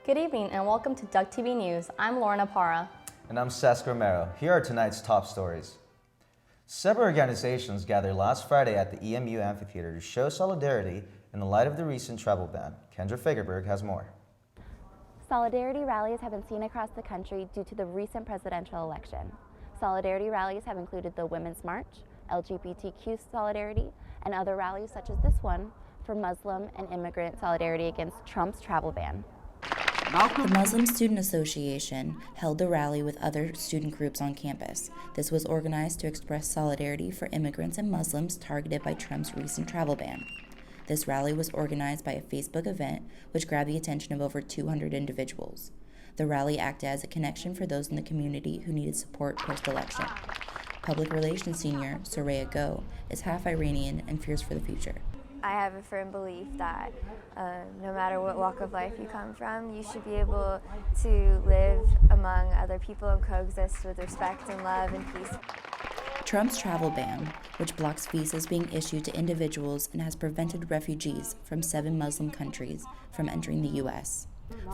Good evening and welcome to Duck TV News. I'm Lorna Parra. And I'm Sas Romero. Here are tonight's top stories. Several organizations gathered last Friday at the EMU Amphitheater to show solidarity in the light of the recent travel ban. Kendra Fagerberg has more. Solidarity rallies have been seen across the country due to the recent presidential election. Solidarity rallies have included the Women's March, LGBTQ solidarity, and other rallies such as this one for Muslim and immigrant solidarity against Trump's travel ban. The Muslim Student Association held a rally with other student groups on campus. This was organized to express solidarity for immigrants and Muslims targeted by Trump's recent travel ban. This rally was organized by a Facebook event which grabbed the attention of over 200 individuals. The rally acted as a connection for those in the community who needed support post-election. Public Relations Senior Soraya Go is half Iranian and fears for the future. I have a firm belief that no matter what walk of life you come from, you should be able to live among other people and coexist with respect and love and peace. Trump's travel ban, which blocks visas being issued to individuals and has prevented refugees from 7 Muslim countries from entering the U.S.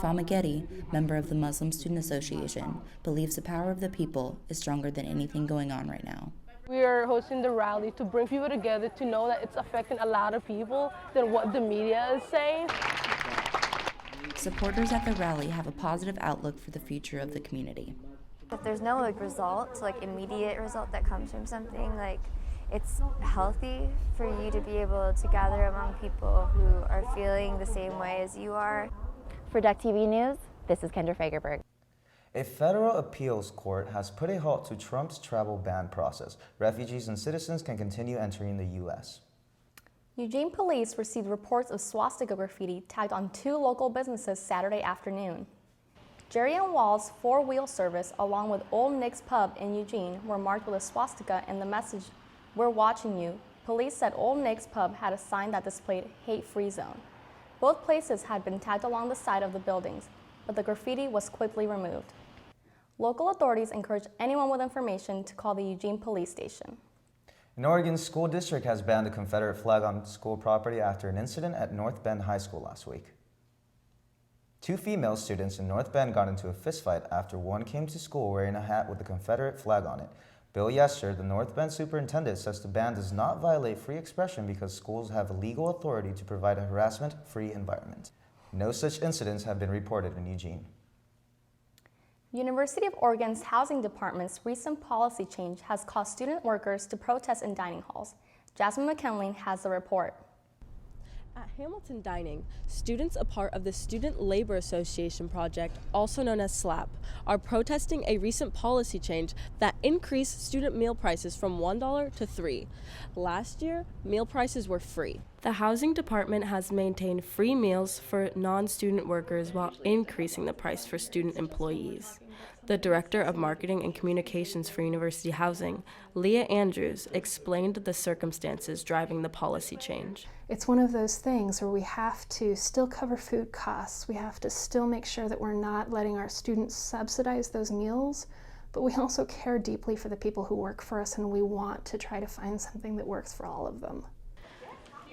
Fama Getty, member of the Muslim Student Association, believes the power of the people is stronger than anything going on right now. We are hosting the rally to bring people together to know that it's affecting a lot of people than what the media is saying. Supporters at the rally have a positive outlook for the future of the community. If there's no result, immediate result that comes from something, it's healthy for you to be able to gather among people who are feeling the same way as you are. For Duck TV News, this is Kendra Fagerberg. A federal appeals court has put a halt to Trump's travel ban process. Refugees and citizens can continue entering the U.S. Eugene police received reports of swastika graffiti tagged on 2 local businesses Saturday afternoon. Jerry and Wall's 4-wheel service along with Old Nick's Pub in Eugene were marked with a swastika and the message, "We're watching you." Police said Old Nick's Pub had a sign that displayed hate-free zone. Both places had been tagged along the side of the buildings, but the graffiti was quickly removed. Local authorities encourage anyone with information to call the Eugene Police Station. An Oregon school district has banned the Confederate flag on school property after an incident at North Bend High School last week. 2 female students in North Bend got into a fistfight after one came to school wearing a hat with the Confederate flag on it. Bill Yester, the North Bend superintendent, says the ban does not violate free expression because schools have legal authority to provide a harassment-free environment. No such incidents have been reported in Eugene. University of Oregon's housing department's recent policy change has caused student workers to protest in dining halls. Jasmine McKinley has the report. At Hamilton Dining, students a part of the Student Labor Association project, also known as SLAP, are protesting a recent policy change that increased student meal prices from $1 to $3. Last year, meal prices were free. The housing department has maintained free meals for non-student workers while increasing the price for student employees. The Director of Marketing and Communications for University Housing, Leah Andrews, explained the circumstances driving the policy change. It's one of those things where we have to still cover food costs. We have to still make sure that we're not letting our students subsidize those meals, but we also care deeply for the people who work for us, and we want to try to find something that works for all of them.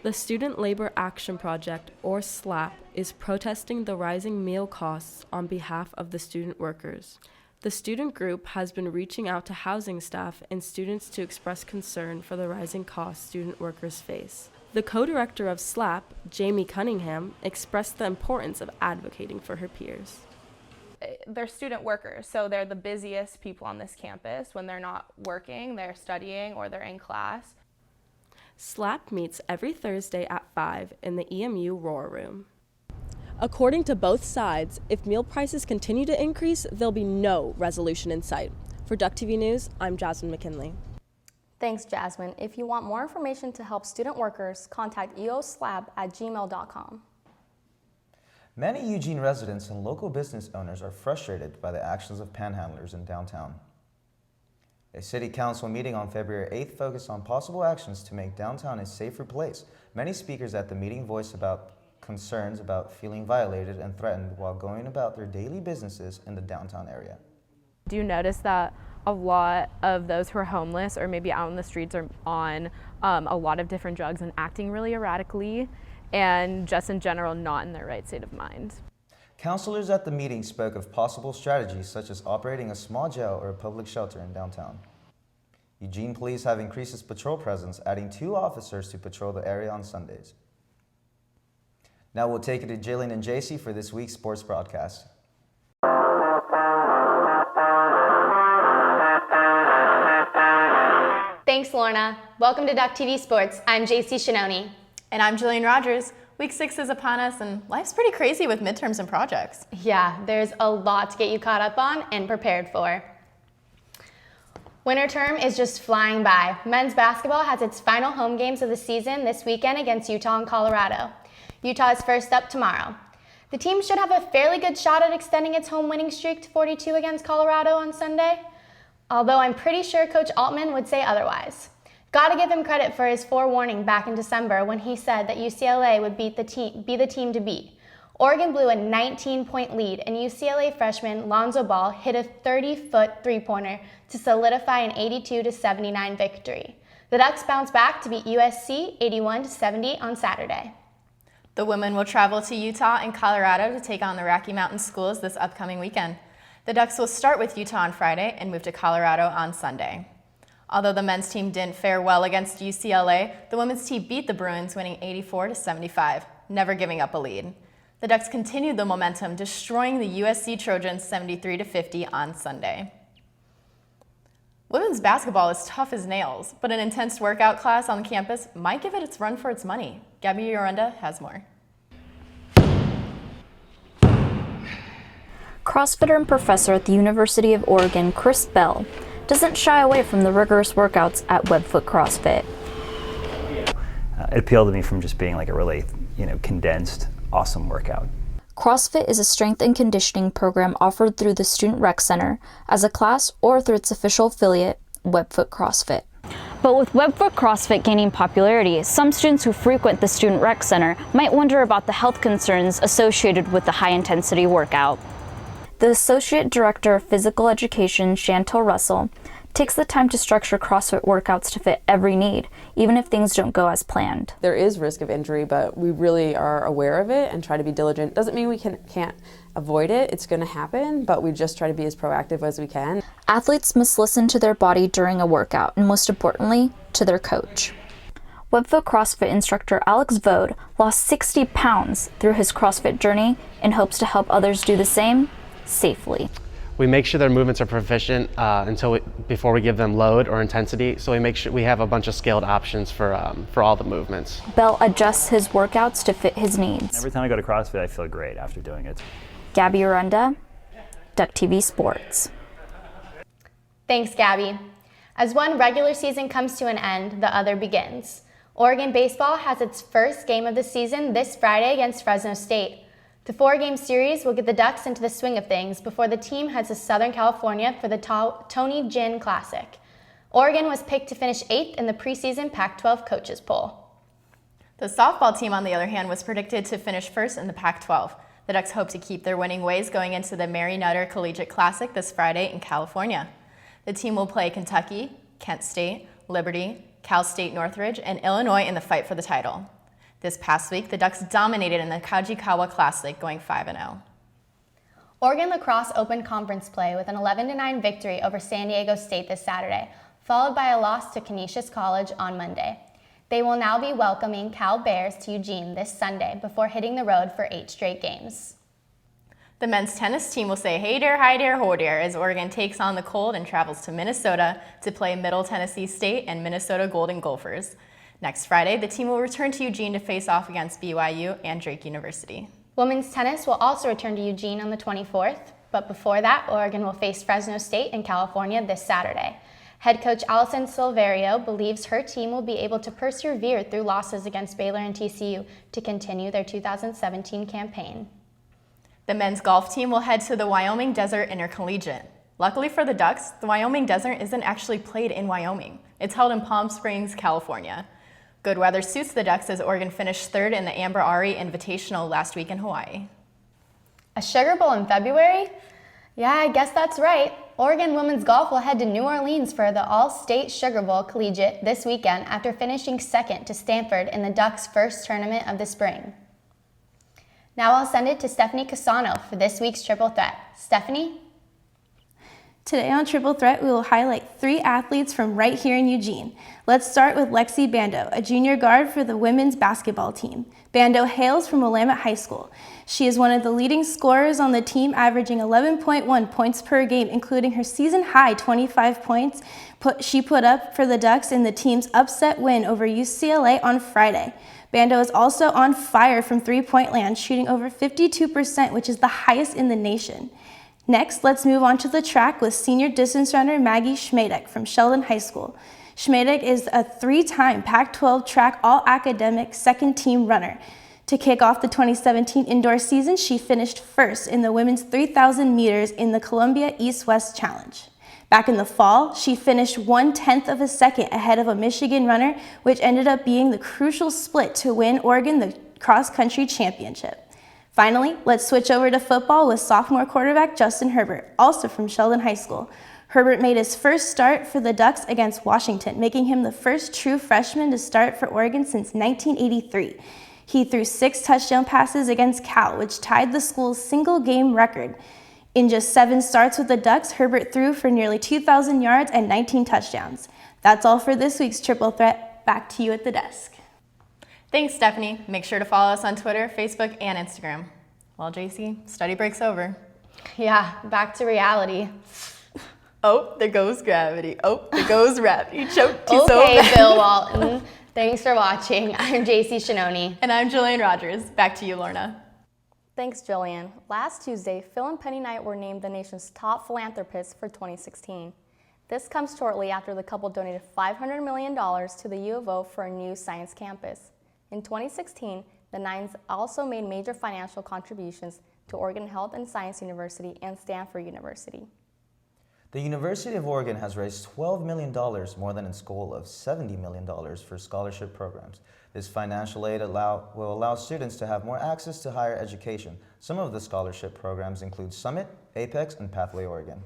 The Student Labor Action Project, or SLAP, is protesting the rising meal costs on behalf of the student workers. The student group has been reaching out to housing staff and students to express concern for the rising costs student workers face. The co-director of SLAP, Jamie Cunningham, expressed the importance of advocating for her peers. They're student workers, so they're the busiest people on this campus. When they're not working, they're studying or they're in class. SLAP meets every Thursday at 5 in the EMU Roar Room. According to both sides, if meal prices continue to increase, there'll be no resolution in sight. For Duck TV News, I'm Jasmine McKinley. Thanks, Jasmine. If you want more information to help student workers, contact eoslab@gmail.com. Many Eugene residents and local business owners are frustrated by the actions of panhandlers in downtown. A city council meeting on February 8th focused on possible actions to make downtown a safer place. Many speakers at the meeting voiced about concerns about feeling violated and threatened while going about their daily businesses in the downtown area. Do you notice that a lot of those who are homeless or maybe out in the streets are on a lot of different drugs and acting really erratically and just in general not in their right state of mind? Counselors at the meeting spoke of possible strategies such as operating a small jail or a public shelter in downtown. Eugene Police have increased its patrol presence, adding 2 officers to patrol the area on Sundays. Now we'll take it to Jillian and JC for this week's sports broadcast. Thanks, Lorna. Welcome to Duck TV Sports. I'm JC Shinoni. And I'm Jillian Rogers. Week 6 is upon us, and life's pretty crazy with midterms and projects. Yeah, there's a lot to get you caught up on and prepared for. Winter term is just flying by. Men's basketball has its final home games of the season this weekend against Utah and Colorado. Utah is first up tomorrow. The team should have a fairly good shot at extending its home winning streak to 42 against Colorado on Sunday, although I'm pretty sure Coach Altman would say otherwise. Gotta give him credit for his forewarning back in December when he said that UCLA would be the team to beat. Oregon blew a 19-point lead, and UCLA freshman Lonzo Ball hit a 30-foot three-pointer to solidify an 82-79 victory. The Ducks bounced back to beat USC 81-70 on Saturday. The women will travel to Utah and Colorado to take on the Rocky Mountain schools this upcoming weekend. The Ducks will start with Utah on Friday and move to Colorado on Sunday. Although the men's team didn't fare well against UCLA, the women's team beat the Bruins, winning 84-75, never giving up a lead. The Ducks continued the momentum, destroying the USC Trojans 73-50 on Sunday. Women's basketball is tough as nails, but an intense workout class on campus might give it its run for its money. Gabby Uranda has more. CrossFitter and professor at the University of Oregon, Chris Bell, doesn't shy away from the rigorous workouts at Webfoot CrossFit. It appealed to me from just being like a really, condensed, awesome workout. CrossFit is a strength and conditioning program offered through the Student Rec Center as a class or through its official affiliate, Webfoot CrossFit. But with Webfoot CrossFit gaining popularity, some students who frequent the Student Rec Center might wonder about the health concerns associated with the high-intensity workout. The Associate Director of Physical Education, Chantel Russell, takes the time to structure CrossFit workouts to fit every need, even if things don't go as planned. There is risk of injury, but we really are aware of it and try to be diligent. Doesn't mean we can't avoid it. It's going to happen, but we just try to be as proactive as we can. Athletes must listen to their body during a workout, and most importantly, to their coach. Webfoot CrossFit instructor Alex Vode lost 60 pounds through his CrossFit journey in hopes to help others do the same safely. We make sure their movements are proficient before we give them load or intensity, so we make sure we have a bunch of scaled options for all the movements. Bell adjusts his workouts to fit his needs. Every time I go to CrossFit, I feel great after doing it. Gabby Uranda, Duck TV Sports. Thanks, Gabby. As one regular season comes to an end, the other begins. Oregon baseball has its first game of the season this Friday against Fresno State. The 4-game series will get the Ducks into the swing of things before the team heads to Southern California for the Tony Gwynn Classic. Oregon was picked to finish 8th in the preseason Pac-12 coaches poll. The softball team, on the other hand, was predicted to finish first in the Pac-12. The Ducks hope to keep their winning ways going into the Mary Nutter Collegiate Classic this Friday in California. The team will play Kentucky, Kent State, Liberty, Cal State Northridge, and Illinois in the fight for the title. This past week, the Ducks dominated in the Kajikawa Classic, going 5-0. Oregon lacrosse opened conference play with an 11-9 victory over San Diego State this Saturday, followed by a loss to Canisius College on Monday. They will now be welcoming Cal Bears to Eugene this Sunday before hitting the road for 8 straight games. The men's tennis team will say hey there, hi there, ho there as Oregon takes on the cold and travels to Minnesota to play Middle Tennessee State and Minnesota Golden Gophers. Next Friday, the team will return to Eugene to face off against BYU and Drake University. Women's tennis will also return to Eugene on the 24th, but before that, Oregon will face Fresno State in California this Saturday. Head coach Allison Silverio believes her team will be able to persevere through losses against Baylor and TCU to continue their 2017 campaign. The men's golf team will head to the Wyoming Desert Intercollegiate. Luckily for the Ducks, the Wyoming Desert isn't actually played in Wyoming. It's held in Palm Springs, California. Good weather suits the Ducks as Oregon finished 3rd in the Amber Ari Invitational last week in Hawaii. A Sugar Bowl in February? Yeah, I guess that's right. Oregon women's golf will head to New Orleans for the All-State Sugar Bowl Collegiate this weekend after finishing 2nd to Stanford in the Ducks' first tournament of the spring. Now I'll send it to Stephanie Casano for this week's Triple Threat. Stephanie? Today on Triple Threat, we will highlight 3 athletes from right here in Eugene. Let's start with Lexi Bando, a junior guard for the women's basketball team. Bando hails from Willamette High School. She is one of the leading scorers on the team, averaging 11.1 points per game, including her season-high 25 points she put up for the Ducks in the team's upset win over UCLA on Friday. Bando is also on fire from three-point land, shooting over 52%, which is the highest in the nation. Next, let's move on to the track with senior distance runner Maggie Schmadek from Sheldon High School. Schmadek is a 3-time Pac-12 track all-academic second-team runner. To kick off the 2017 indoor season, she finished first in the women's 3,000 meters in the Columbia East-West Challenge. Back in the fall, she finished 1/10 of a second ahead of a Michigan runner, which ended up being the crucial split to win Oregon the cross-country championship. Finally, let's switch over to football with sophomore quarterback Justin Herbert, also from Sheldon High School. Herbert made his first start for the Ducks against Washington, making him the first true freshman to start for Oregon since 1983. He threw 6 touchdown passes against Cal, which tied the school's single-game record. In just 7 starts with the Ducks, Herbert threw for nearly 2,000 yards and 19 touchdowns. That's all for this week's Triple Threat. Back to you at the desk. Thanks, Stephanie. Make sure to follow us on Twitter, Facebook, and Instagram. Well, JC, study break's over. Yeah, back to reality. Oh, there goes gravity. Oh, there goes gravity. Choked you so Okay, bad. Bill Walton. Thanks for watching. I'm JC Shinoni. And I'm Jillian Rogers. Back to you, Lorna. Thanks, Jillian. Last Tuesday, Phil and Penny Knight were named the nation's top philanthropists for 2016. This comes shortly after the couple donated $500 million to the U of O for a new science campus. In 2016, the Knights also made major financial contributions to Oregon Health and Science University and Stanford University. The University of Oregon has raised $12 million, more than its goal of $70 million for scholarship programs. This financial aid will allow students to have more access to higher education. Some of the scholarship programs include Summit, Apex, and Pathway Oregon.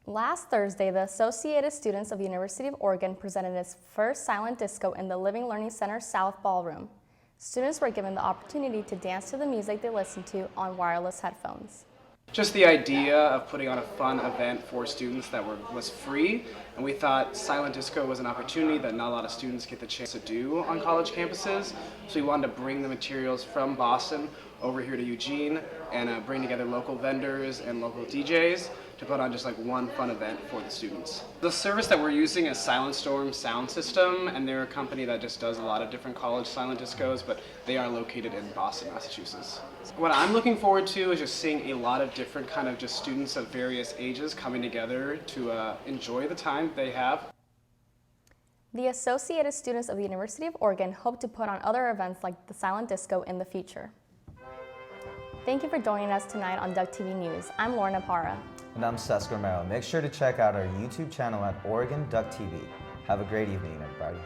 Last Thursday, the Associated Students of the University of Oregon presented its first silent disco in the Living Learning Center South Ballroom. Students were given the opportunity to dance to the music they listened to on wireless headphones. Just the idea of putting on a fun event for students that was free, and we thought silent disco was an opportunity that not a lot of students get the chance to do on college campuses, so we wanted to bring the materials from Boston over here to Eugene and bring together local vendors and local DJs to put on just like one fun event for the students. The service that we're using is Silent Storm Sound System, and they're a company that just does a lot of different college silent discos, but they are located in Boston, Massachusetts. What I'm looking forward to is just seeing a lot of different kind of just students of various ages coming together to enjoy the time they have. The Associated Students of the University of Oregon hope to put on other events like the silent disco in the future. Thank you for joining us tonight on Duck TV News. I'm Lorna Parra. And I'm Seth Romero. Make sure to check out our YouTube channel at Oregon Duck TV. Have a great evening, everybody.